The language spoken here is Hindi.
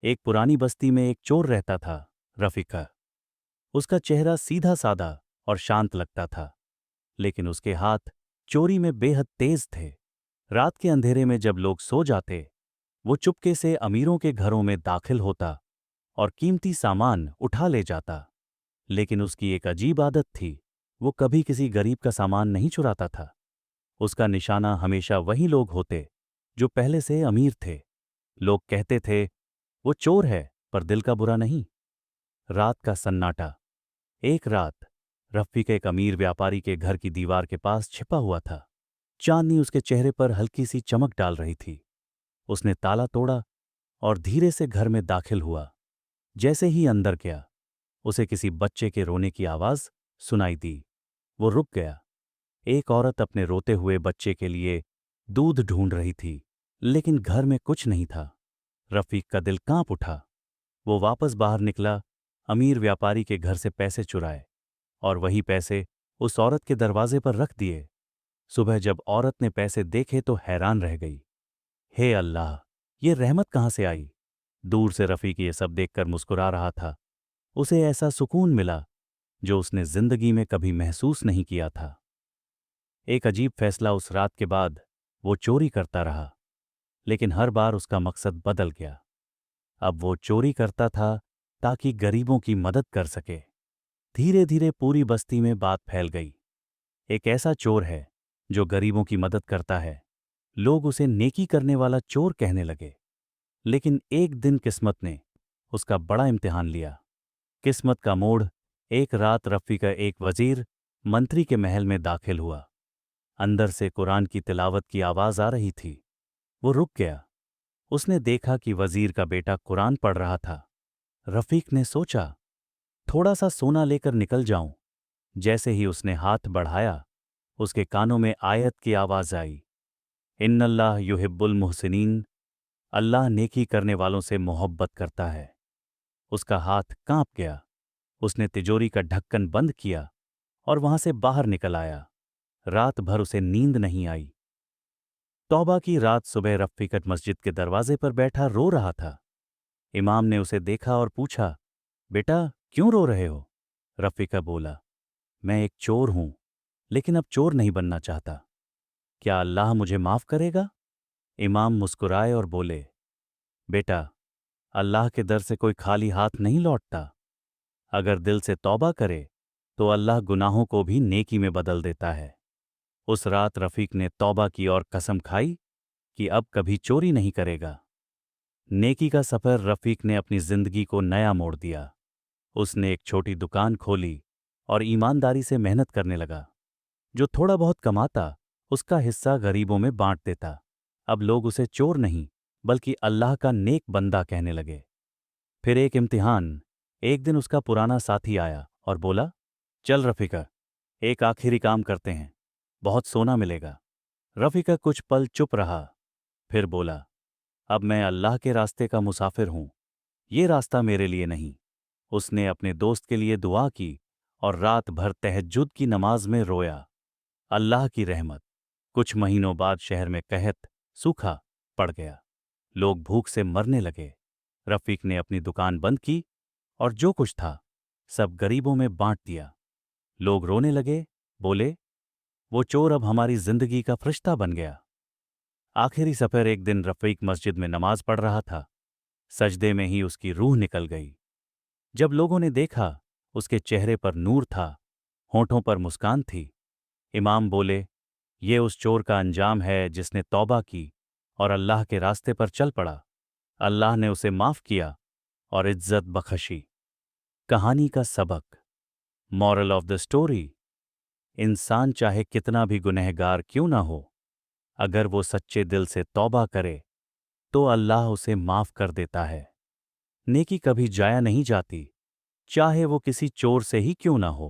एक पुरानी बस्ती में एक चोर रहता था, रफीका। उसका चेहरा सीधा साधा और शांत लगता था, लेकिन उसके हाथ चोरी में बेहद तेज थे। रात के अंधेरे में जब लोग सो जाते, वो चुपके से अमीरों के घरों में दाखिल होता और कीमती सामान उठा ले जाता। लेकिन उसकी एक अजीब आदत थी, वो कभी किसी गरीब का सामान नहीं चुराता था। उसका निशाना हमेशा वही लोग होते जो पहले से अमीर थे। लोग कहते थे, वो चोर है पर दिल का बुरा नहीं। रात का सन्नाटा। एक रात रफ़ीक एक अमीर व्यापारी के घर की दीवार के पास छिपा हुआ था। चांदनी उसके चेहरे पर हल्की सी चमक डाल रही थी। उसने ताला तोड़ा और धीरे से घर में दाखिल हुआ। जैसे ही अंदर गया, उसे किसी बच्चे के रोने की आवाज सुनाई दी। वो रुक गया। एक औरत अपने रोते हुए बच्चे के लिए दूध ढूंढ रही थी, लेकिन घर में कुछ नहीं था। रफ़ीक का दिल कांप उठा। वो वापस बाहर निकला, अमीर व्यापारी के घर से पैसे चुराए और वही पैसे उस औरत के दरवाजे पर रख दिए। सुबह जब औरत ने पैसे देखे तो हैरान रह गई। हे अल्लाह, ये रहमत कहाँ से आई? दूर से रफ़ीक ये सब देखकर मुस्कुरा रहा था। उसे ऐसा सुकून मिला जो उसने जिंदगी में कभी महसूस नहीं किया था। एक अजीब फैसला उस रात के बाद वो चोरी करता रहा, लेकिन हर बार उसका मकसद बदल गया। अब वो चोरी करता था ताकि गरीबों की मदद कर सके। धीरे धीरे पूरी बस्ती में बात फैल गई। एक ऐसा चोर है जो गरीबों की मदद करता है। लोग उसे नेकी करने वाला चोर कहने लगे। लेकिन एक दिन किस्मत ने उसका बड़ा इम्तिहान लिया। किस्मत का मोड़। एक रात रफ़ी का एक वजीर मंत्री के महल में दाखिल हुआ। अंदर से कुरान की तिलावत की आवाज आ रही थी। वो रुक गया। उसने देखा कि वजीर का बेटा कुरान पढ़ रहा था। रफ़ीक ने सोचा, थोड़ा सा सोना लेकर निकल जाऊं। जैसे ही उसने हाथ बढ़ाया, उसके कानों में आयत की आवाज आई, इन्नल्लाह युहिब्बुल मुहसिनीन। अल्लाह नेकी करने वालों से मोहब्बत करता है। उसका हाथ कांप गया। उसने तिजोरी का ढक्कन बंद किया और वहां से बाहर निकल आया। रात भर उसे नींद नहीं आई। तौबा की रात। सुबह रफ़ीकत मस्जिद के दरवाजे पर बैठा रो रहा था। इमाम ने उसे देखा और पूछा, बेटा क्यों रो रहे हो? रफ़ीका बोला, मैं एक चोर हूं, लेकिन अब चोर नहीं बनना चाहता। क्या अल्लाह मुझे माफ करेगा? इमाम मुस्कुराए और बोले, बेटा, अल्लाह के दर से कोई खाली हाथ नहीं लौटता। अगर दिल से तौबा करे तो अल्लाह गुनाहों को भी नेकी में बदल देता है। उस रात रफ़ीक ने तौबा की और कसम खाई कि अब कभी चोरी नहीं करेगा। नेकी का सफर। रफ़ीक ने अपनी जिंदगी को नया मोड़ दिया। उसने एक छोटी दुकान खोली और ईमानदारी से मेहनत करने लगा। जो थोड़ा बहुत कमाता, उसका हिस्सा गरीबों में बांट देता। अब लोग उसे चोर नहीं, बल्कि अल्लाह का नेक बंदा कहने लगे। फिर एक इम्तिहान। एक दिन उसका पुराना साथी आया और बोला, चल रफ़ीका, एक आखिरी काम करते हैं, बहुत सोना मिलेगा। रफ़ीका कुछ पल चुप रहा, फिर बोला, अब मैं अल्लाह के रास्ते का मुसाफिर हूं, ये रास्ता मेरे लिए नहीं। उसने अपने दोस्त के लिए दुआ की और रात भर तहज्जुद की नमाज में रोया। अल्लाह की रहमत। कुछ महीनों बाद शहर में कहत सूखा पड़ गया। लोग भूख से मरने लगे। रफ़ीक ने अपनी दुकान बंद की और जो कुछ था सब गरीबों में बांट दिया। लोग रोने लगे, बोले, वो चोर अब हमारी जिंदगी का फरिश्ता बन गया। आखिरी सफर। एक दिन रफ़ीक मस्जिद में नमाज पढ़ रहा था। सजदे में ही उसकी रूह निकल गई। जब लोगों ने देखा, उसके चेहरे पर नूर था, होंठों पर मुस्कान थी। इमाम बोले, ये उस चोर का अंजाम है जिसने तौबा की और अल्लाह के रास्ते पर चल पड़ा। अल्लाह ने उसे माफ किया और इज्जत बख्शी। कहानी का सबक। Moral of the story. इंसान चाहे कितना भी गुनहगार क्यों ना हो, अगर वो सच्चे दिल से तौबा करे तो अल्लाह उसे माफ कर देता है। नेकी कभी जाया नहीं जाती, चाहे वो किसी चोर से ही क्यों ना हो।